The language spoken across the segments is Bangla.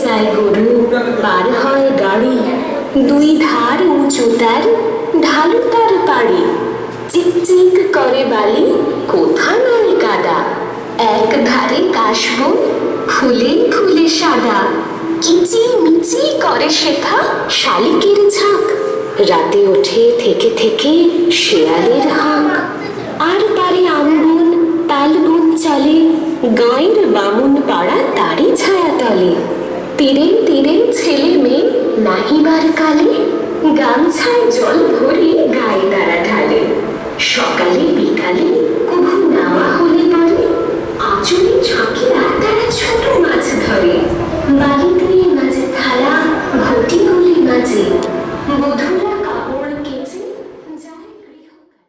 যায় গরু, পার হয় গাড়ি, দুই ধার উঁচু তার, ঢালু তার পাড়ি। চিকচিক করে বালি, কোথা নয় কাদা, এক ধারে কাশবন, ফুলে ফুলে সাদা। কিচি মিচি করে শেখা শালিকের ঝাঁক, রাতে ওঠে থেকে থেকে শেয়ালের হাঁক। আর পারে আমবন তালবন চলে, গাঁয়ের বামুন পাড়া তারই ছায়া তলে। তীরে তীরে ছেলে মেয়ে নাহিবার কালে, গামছায় জল ভরে গায়ে তারা ঢালে। সকালে বিকালে কভু নাওয়া হলে পরে, আঁচলে ঝাঁকিয়া তারা ছোট মাছ ধরে। বালি দিয়ে মাঝে থালা, ঘটি গুলি মাঝে, বধূরা কাপড় কেচে যায় গৃহকাজে।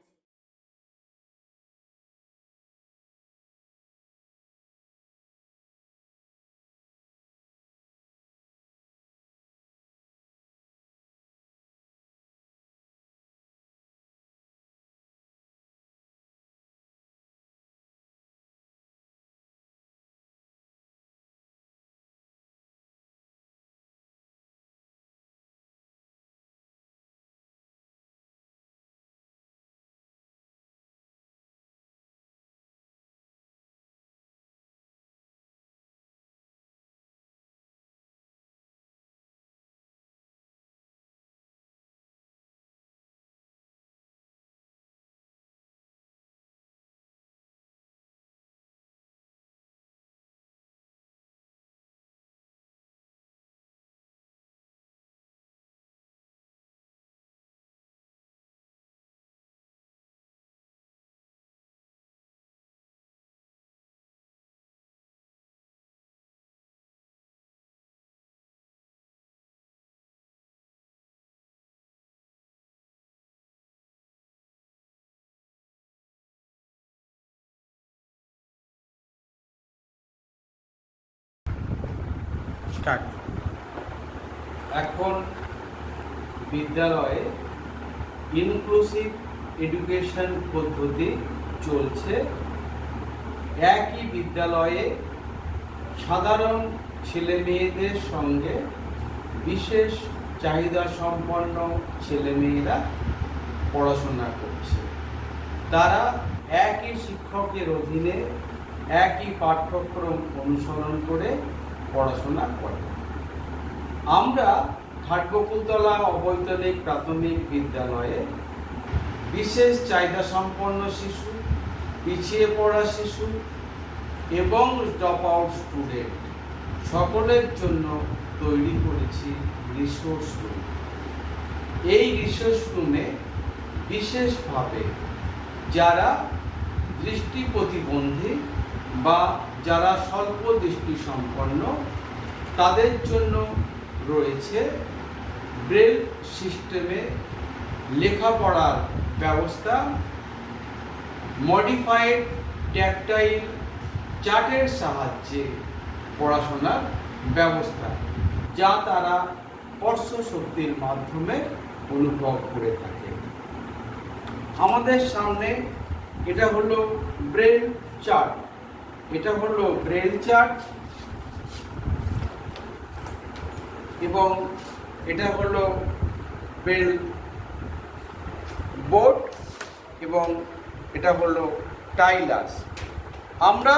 স্টার্ট। এখন বিদ্যালয়ে ইনক্লুসিভ এডুকেশন পদ্ধতি চলছে। একই বিদ্যালয়ে সাধারণ ছেলে মেয়েদের সঙ্গে বিশেষ চাহিদা সম্পন্ন ছেলেমেয়েরা পড়াশোনা করছে। তারা একই শিক্ষকের অধীনে একই পাঠ্যক্রম অনুসরণ করে পড়াশোনা করে। আমরা ঘাটবকুলতলা অবৈতনিক প্রাথমিক বিদ্যালয়ে বিশেষ চাহিদা সম্পন্ন শিশু, পিছিয়ে পড়া শিশু এবং ড্রপ আউট স্টুডেন্ট সকলের জন্য তৈরি করেছি রিসোর্স রুম। এই রিসোর্স রুমে বিশেষভাবে যারা দৃষ্টি প্রতিবন্ধী বা যারা স্বল্প দৃষ্টি সম্পন্ন তাদের জন্য রয়েছে ব্রেল সিস্টেমে লেখাপড়ার ব্যবস্থা, মডিফাইড ট্যাকটাইল চার্টের সাহায্যে পড়াশোনার ব্যবস্থা, যা তারা স্পর্শ শক্তির মাধ্যমে অনুভব করে থাকে। আমাদের সামনে এটা হলো ব্রেল চার্ট, এটা হলো ব্রেল চার্ট এবং এটা হলো ব্রেল বোর্ড এবং এটা হলো টাইলার্স। আমরা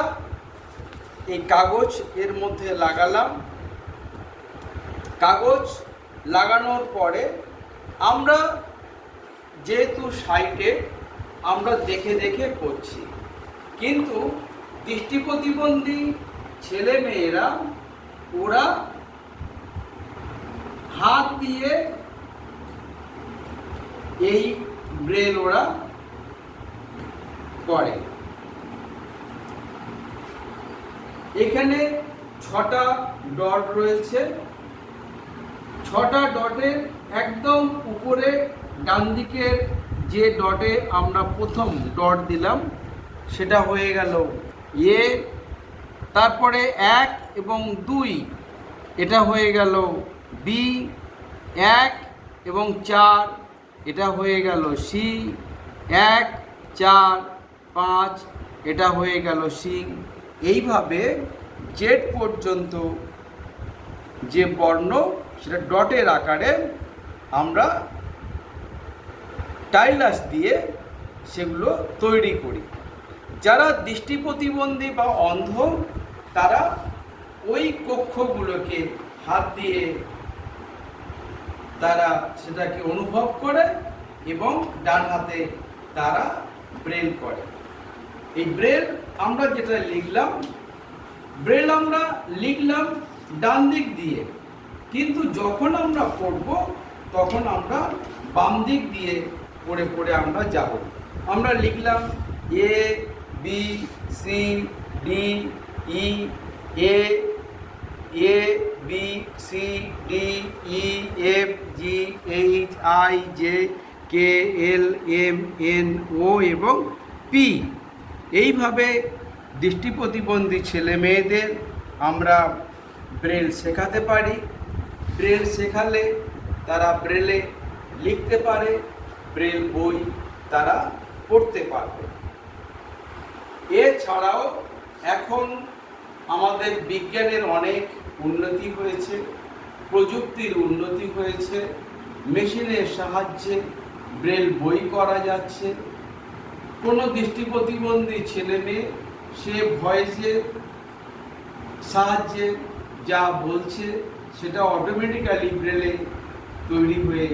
এই কাগজ এর মধ্যে লাগালাম। কাগজ লাগানোর পরে আমরা যেহেতু সাইটে আমরা দেখে দেখে করছি, কিন্তু দৃষ্টি প্রতিবন্ধী ছেলে মেয়েরা ওরা হাত দিয়ে এই ব্রেল ওরা করে। এখানে 6টা ডট রয়েছে। 6টা ডটের একদম উপরে ডান দিকের যে ডটে আমরা প্রথম ডট দিলাম সেটা হয়ে গেল এ, তারপরে 1 এবং 2 এটা হয়ে গেল বি, 1 এবং 4 এটা হয়ে গেল সি, 1, 4, 5 এটা হয়ে গেল সি। এইভাবে জেড পর্যন্ত যে বর্ণ সেটা ডটের আকারে আমরা টাইলাস দিয়ে সেগুলো তৈরি করি। যারা দৃষ্টি প্রতিবন্ধী বা অন্ধ তারা ওই কক্ষগুলোকে হাত দিয়ে তারা সেটাকে অনুভব করে এবং ডান হাতে তারা ব্রেল করে। এই ব্রেল আমরা যেটা লিখলাম, ব্রেল আমরা লিখলাম ডান দিক দিয়ে, কিন্তু যখন আমরা পড়ব তখন আমরা বাম দিক দিয়ে পড়ে পড়ে আমরা যাব। আমরা লিখলাম A B C D E, A A B C D E F G H I J K L M N O এবং পি। এইভাবে দৃষ্টি প্রতিবন্ধী ছেলে মেয়েদের আমরা ব্রেল শেখাতে পারি। ব্রেল শেখালে তারা ব্রেলে লিখতে পারে, ব্রেল বই তারা পড়তে পারবে। এছাড়াও এখন আমাদের বিজ্ঞানের অনেক উন্নতি হয়েছে, প্রযুক্তির উন্নতি হয়েছে, মেশিনের সাহায্যে ব্রেল বই করা যাচ্ছে। কোনো দৃষ্টি প্রতিবন্ধী ছেলে মেয়ে সে ভয়েসের সাহায্যে যা বলছে সেটা অটোমেটিক্যালি ব্রেলে তৈরি হয়ে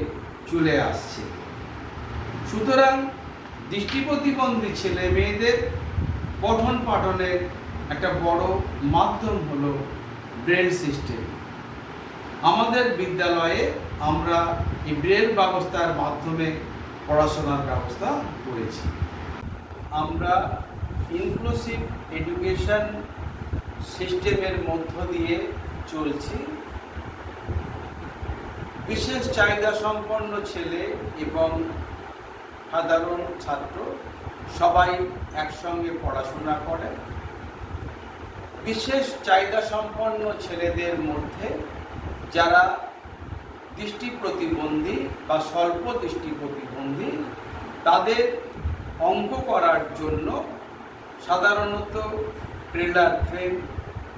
চলে আসছে। সুতরাং দৃষ্টি প্রতিবন্ধী ছেলে মেয়েদের পঠন পাঠনের একটা বড় মাধ্যম হলো ব্রেল সিস্টেম। আমাদের বিদ্যালয়ে আমরা এই ব্রেল ব্যবস্থার মাধ্যমে পড়াশোনার ব্যবস্থা করেছি। আমরা ইনক্লুসিভ এডুকেশন সিস্টেমের মধ্য দিয়ে চলছি। বিশেষ চাহিদা সম্পন্ন ছেলে এবং সাধারণ ছাত্র সবাই একসঙ্গে পড়াশোনা করে। বিশেষ চাহিদা সম্পন্ন ছেলেদের মধ্যে যারা দৃষ্টি প্রতিবন্ধী বা স্বল্প দৃষ্টি প্রতিবন্ধী তাদের অঙ্ক করার জন্য সাধারণত ট্রেলার ফ্রেম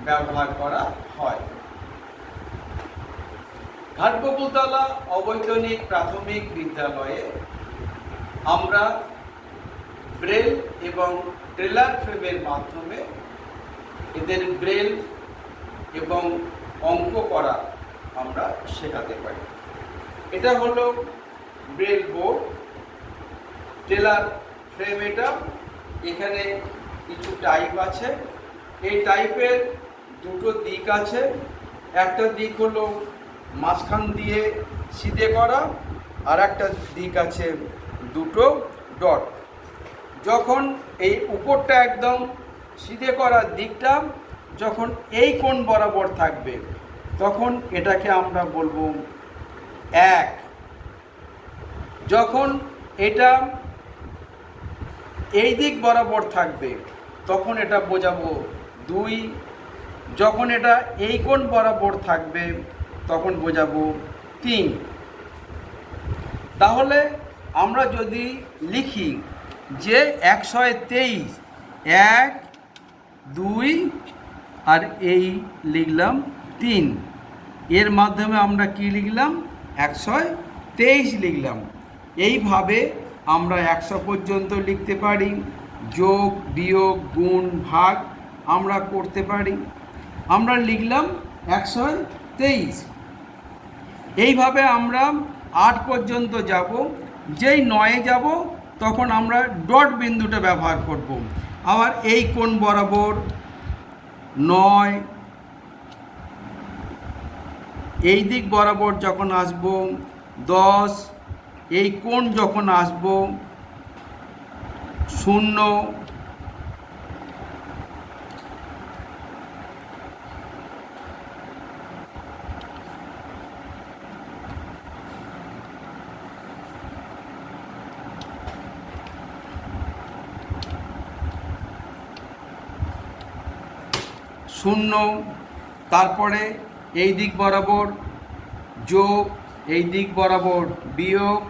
ব্যবহার করা হয়। ঘাটবকুলতলা অবৈতনিক প্রাথমিক বিদ্যালয়ে আমরা ব্রেল এবং ট্রেলার ফ্রেমের মাধ্যমে এদের ব্রেল এবং অঙ্ক করা আমরা শেখাতে পারি। এটা হলো ব্রেল বোর্ড, ট্রেলার ফ্রেম। এটা এখানে কিছু টাইপ আছে। এই টাইপের দুটো দিক আছে। একটা দিক হলো মাঝখান দিয়ে সিধে করা, আর একটা দিক আছে দুটো ডট। যখন এই উপরটা একদম সিধে করার দিকটা যখন এই কোণ বরাবর থাকবে তখন এটাকে আমরা বলবো 1। যখন এটা এই দিক বরাবর থাকবে তখন এটা বোঝাবো 2। যখন এটা এই কোণ বরাবর থাকবে তখন বোঝাবো 3। তাহলে আমরা যদি লিখি যে 123, 1 2 আর এই লিখলাম 3, এর মাধ্যমে আমরা কি লিখলাম 123 লিখলাম। এইভাবে আমরা 100 পর্যন্ত লিখতে পারি। যোগ বিয়োগ গুণ ভাগ আমরা করতে পারি। আমরা লিখলাম 123। এইভাবে আমরা 8 পর্যন্ত যাব। যেই 9-এ যাব তখন আমরা ডট বিন্দুটা ব্যবহার করব। আবার এই কোণ বরাবর 9, এই দিক বরাবর যখন আসব 10, এই কোণ যখন আসব 0, তারপরে এই দিক বরাবর যোগ, এই দিক বরাবর বিয়োগ,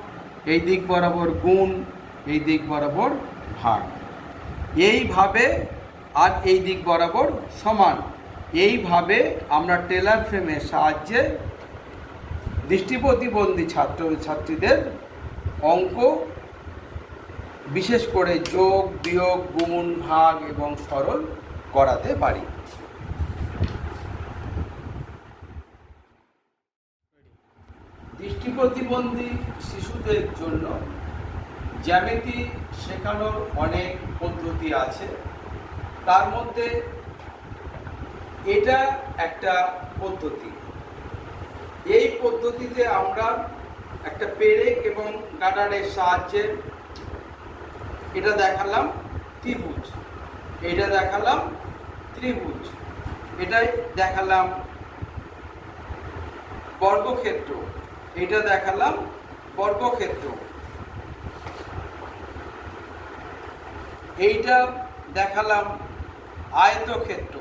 এই দিক বরাবর গুণ, এই দিক বরাবর ভাগ। এইভাবে আর এই দিক বরাবর সমান এইভাবে আমরা টেলার ফ্রেমের সাহায্যে দৃষ্টি প্রতিবন্ধী ছাত্রছাত্রীদের অঙ্ক, বিশেষ করে যোগ, বিয়োগ, গুণ, ভাগ এবং সরল করাতে পারি। দৃষ্টি প্রতিবন্ধী শিশুদের জন্য জ্যামিতি শেখানোর অনেক পদ্ধতি আছে। তার মধ্যে এটা একটা পদ্ধতি। এই পদ্ধতিতে আমরা একটা পেরেক এবং গার্ডারের সাহায্যে এটা দেখালাম ত্রিভুজ, এটা দেখালাম ত্রিভুজ, এটাই দেখালাম বর্গক্ষেত্র, এটা দেখালাম বর্গক্ষেত্র, এইটা দেখালাম আয়তক্ষেত্র।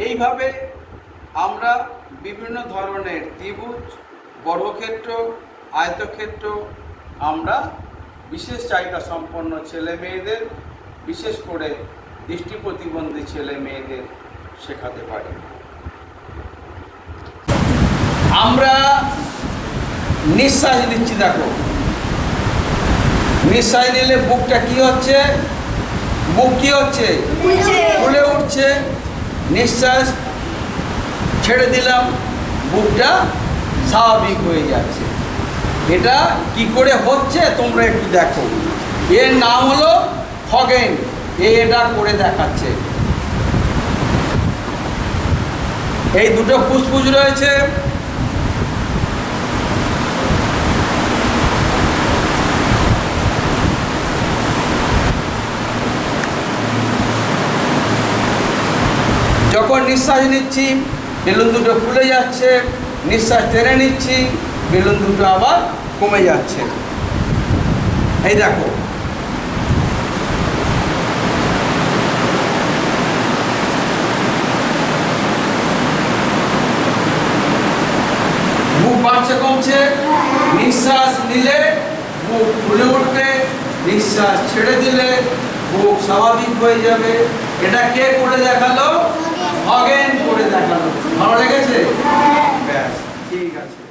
এইভাবে আমরা বিভিন্ন ধরনের ত্রিভুজ, বর্গক্ষেত্র, আয়তক্ষেত্র আমরা বিশেষ চাহিদা সম্পন্ন ছেলে মেয়েদের, বিশেষ করে দৃষ্টি প্রতিবন্ধী ছেলে মেয়েদের শেখাতে পারি। আমরা নিঃশ্বাস নিচ্ছি, দেখো নিঃশ্বাস নিলে বুকটা কি হচ্ছে, বুক কি হচ্ছে, ফুলে উঠছে। নিঃশ্বাস ছেড়ে দিলাম, বুকটা স্বাভাবিক হয়ে যাচ্ছে। এটা কি করে হচ্ছে তোমরা একটু দেখো। এর নাম হলো খগেন, এটা করে দেখাচ্ছে। এই দুটো ফুসফুস রয়েছে, যখন নিঃশ্বাস নিচ্ছি বেলুন দুটো ফুলে যাচ্ছে, নিঃশ্বাস টেনে নিচ্ছি বেলুন দুটো আবার কমে যাচ্ছে। এই দেখো, বুক বাড়ছে কমছে, নিঃশ্বাস নিলে বুক ফুলে উঠবে, নিঃশ্বাস ছেড়ে দিলে বুক স্বাভাবিক হয়ে যাবে। এটা কে করে দেখালো? খগেন করে দেখালো। ভালো লেগেছে? ব্যাস, ঠিক আছে।